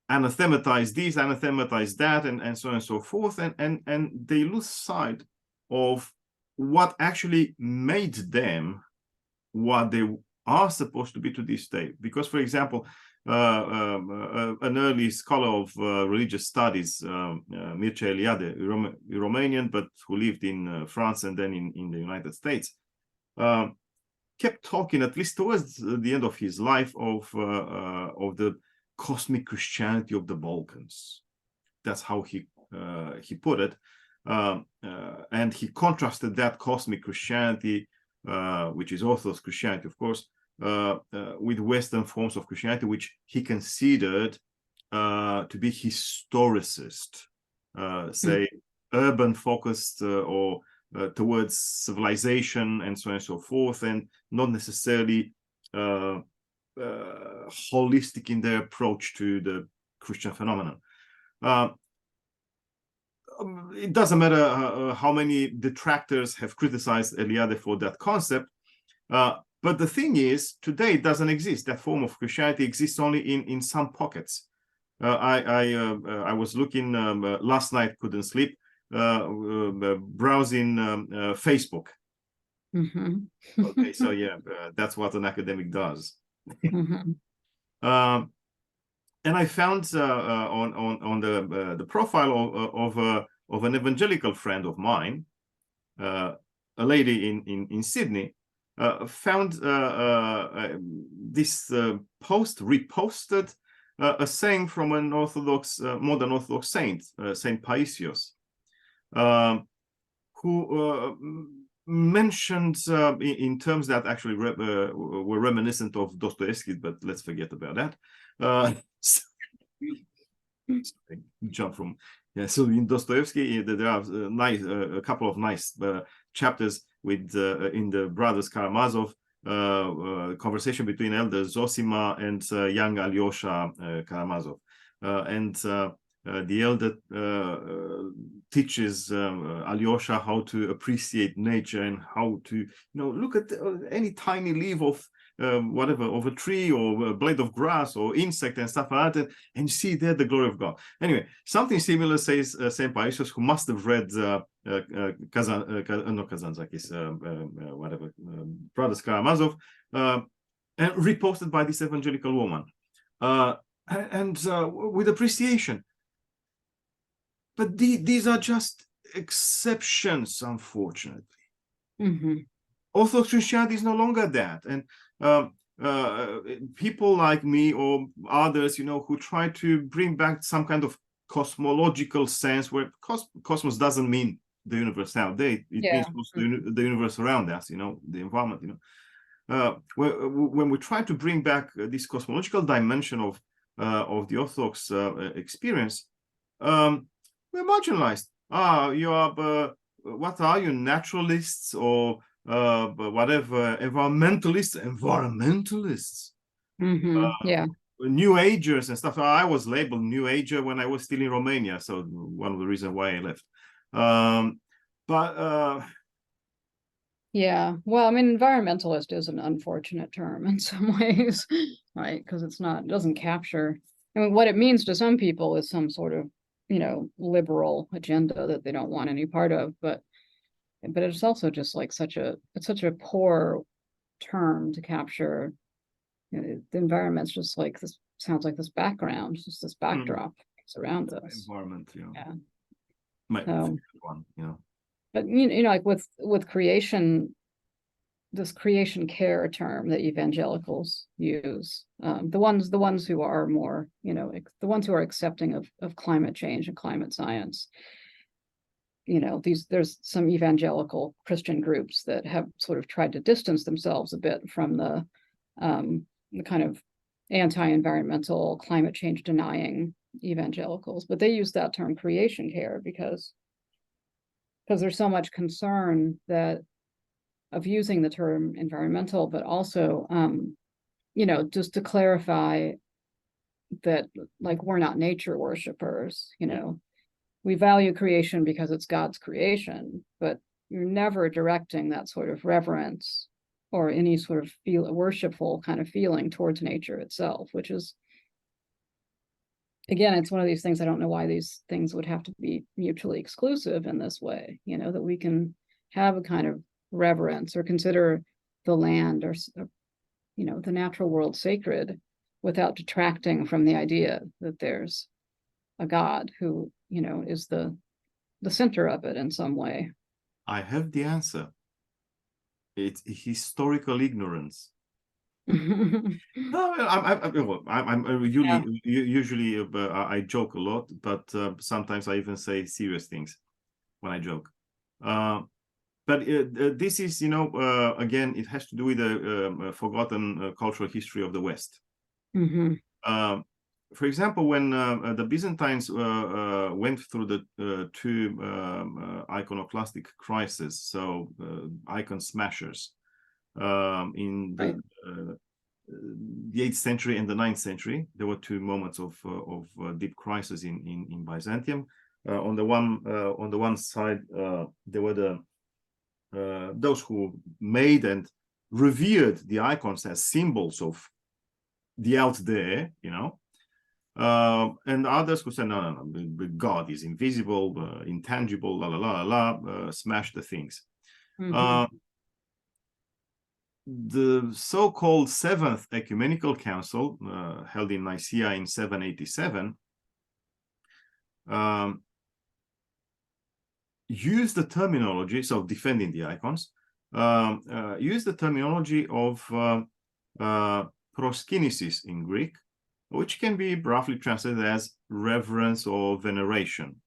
anathematize this, anathematize that, and so on and so forth, and they lose sight of what actually made them what they are supposed to be to this day. Because, for example, an early scholar of religious studies, Mircea Eliade, Romanian, but who lived in France and then in the United States, kept talking, at least towards the end of his life, of the cosmic Christianity of the Balkans. That's how he put it, and he contrasted that cosmic Christianity, which is Orthodox Christianity, of course, with Western forms of Christianity, which he considered to be historicist, say urban focused, or towards civilization and so on and so forth, and not necessarily holistic in their approach to the Christian phenomenon. It doesn't matter how many detractors have criticized Eliade for that concept, but the thing is, today it doesn't exist. That form of Christianity exists only in some pockets. I was looking last night, couldn't sleep, browsing Facebook. Okay, so yeah, that's what an academic does. And I found on the profile of an evangelical friend of mine, a lady in Sydney, found this post reposted a saying from an Orthodox, modern Orthodox saint, Saint Paisios, who mentioned in terms that actually were reminiscent of Dostoevsky, but let's forget about that. Jump from, yeah. So in Dostoevsky, there are a couple of nice chapters with in the brothers Karamazov, conversation between Elder Zosima and young Alyosha Karamazov, and the elder teaches Alyosha how to appreciate nature and how to, look at any tiny leaf of whatever, of a tree or a blade of grass or insect and stuff like that, and you see there the glory of God. Anyway, something similar says Saint Paisios, who must have read Kazantzakis, whatever, brothers Karamazov, and reposted by this evangelical woman, and with appreciation. But these are just exceptions, unfortunately. Orthodox Christianity is no longer that, and people like me or others, who try to bring back some kind of cosmological sense, where cosmos doesn't mean the universe nowadays; it means also the universe around us, the environment. When we try to bring back this cosmological dimension of the Orthodox experience, we're marginalized. You are what are you, naturalists or whatever, environmentalists? New Agers and stuff. I was labeled New Ager when I was still in Romania, so one of the reasons why I left. Yeah, well, I mean, environmentalist is an unfortunate term in some ways, right? Because it doesn't capture, I mean, what it means to some people is some sort of, liberal agenda that they don't want any part of, but it's also just like it's such a poor term to capture. The environment's just like this, sounds like this background, just this backdrop around us. Environment, Yeah. My So, one, but like with creation, this creation care term that evangelicals use, the ones who are more, the ones who are accepting of climate change and climate science, there's some evangelical Christian groups that have sort of tried to distance themselves a bit from the kind of anti-environmental climate change denying evangelicals, but they use that term creation care because there's so much concern of using the term environmental, but also, just to clarify that, like, we're not nature worshipers, we value creation because it's God's creation, but you're never directing that sort of reverence or any sort of worshipful kind of feeling towards nature itself, which is, again, it's one of these things, I don't know why these things would have to be mutually exclusive in this way, that we can have a kind of reverence or consider the land or the natural world sacred without detracting from the idea that there's a God who is the center of it in some way. I have the answer. It's historical ignorance. No, I'm usually I joke a lot, but sometimes I even say serious things when I joke. But this is, again, it has to do with the forgotten cultural history of the West. For example, when the Byzantines went through the two iconoclastic crises, so icon smashers, in the 8th century and the 9th century, there were two moments of deep crisis in Byzantium. On the one side, there were those who made and revered the icons as symbols of the out there, and others who said, no, God is invisible, intangible, smash the things. The so-called Seventh Ecumenical Council, held in Nicaea in 787, used the terminology, so defending the icons, used the terminology of proskinesis in Greek, which can be roughly translated as reverence or veneration.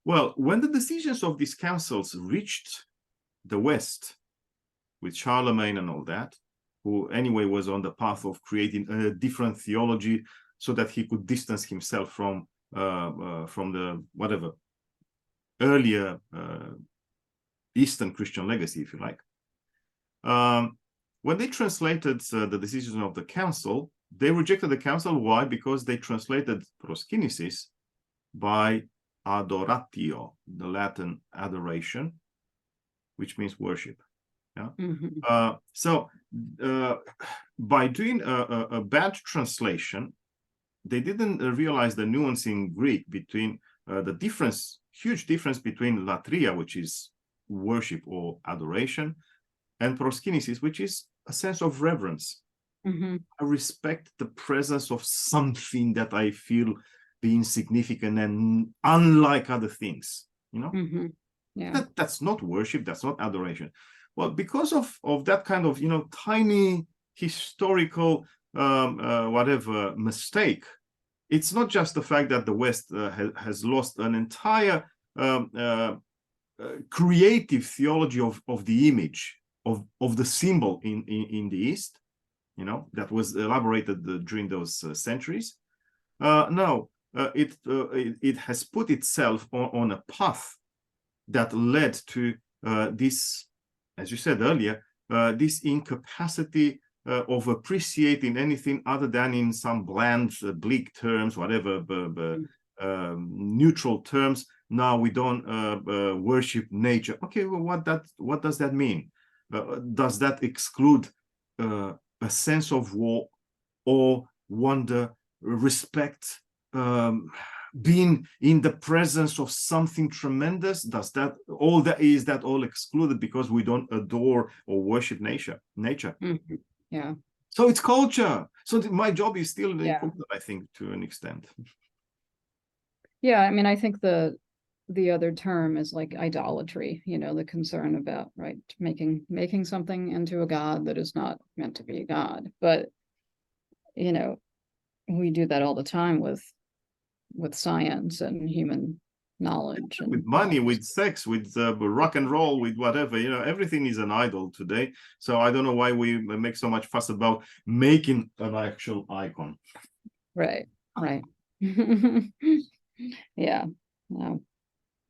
Well, when the decisions of these councils reached the West, with Charlemagne and all that, who anyway was on the path of creating a different theology so that he could distance himself from the whatever earlier Eastern Christian legacy, if you like. When they translated the decisions of the council, they rejected the council. Why? Because they translated proskinesis by adoratio, the Latin adoration, which means worship. Yeah. So by doing a bad translation, they didn't realize the nuance in Greek between the huge difference between latria, which is worship or adoration, and proskinesis, which is a sense of reverence. I respect the presence of something that I feel being significant and unlike other things, Yeah. That's not worship, that's not adoration. Well, because of that kind of, tiny historical whatever mistake, it's not just the fact that the West has lost an entire creative theology of the image, of the symbol in the East, that was elaborated during those centuries. No, it has put itself on a path that led to this, as you said earlier, this incapacity of appreciating anything other than in some bland, bleak terms, whatever, neutral terms. Now we don't worship nature. Okay, well, what does that mean? Does that exclude a sense of awe or wonder, respect, being in the presence of something tremendous? Does that all excluded because we don't adore or worship nature? Mm-hmm. Yeah. So it's culture. So my job is still important, I think, to an extent. Yeah, I mean, I think the other term is like idolatry, you know, the concern about, right, making something into a god that is not meant to be a god. But, you know, we do that all the time with science and human knowledge and with money, with sex, with rock and roll, with whatever, you know, everything is an idol today. So I don't know why we make so much fuss about making an actual icon. Right. Yeah. No.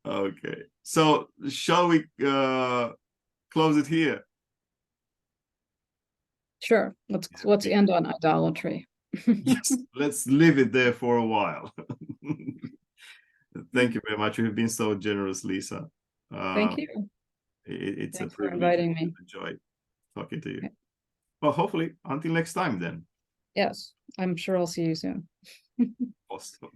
Okay, so shall we close it here? Sure. Let's end on idolatry. Yes, let's leave it there for a while. Thank you very much. You have been so generous, Lisa. Thank you. It's Thanks a for privilege. inviting me. Enjoy talking to you. Well, hopefully until next time then. Yes, I'm sure I'll see you soon. Awesome.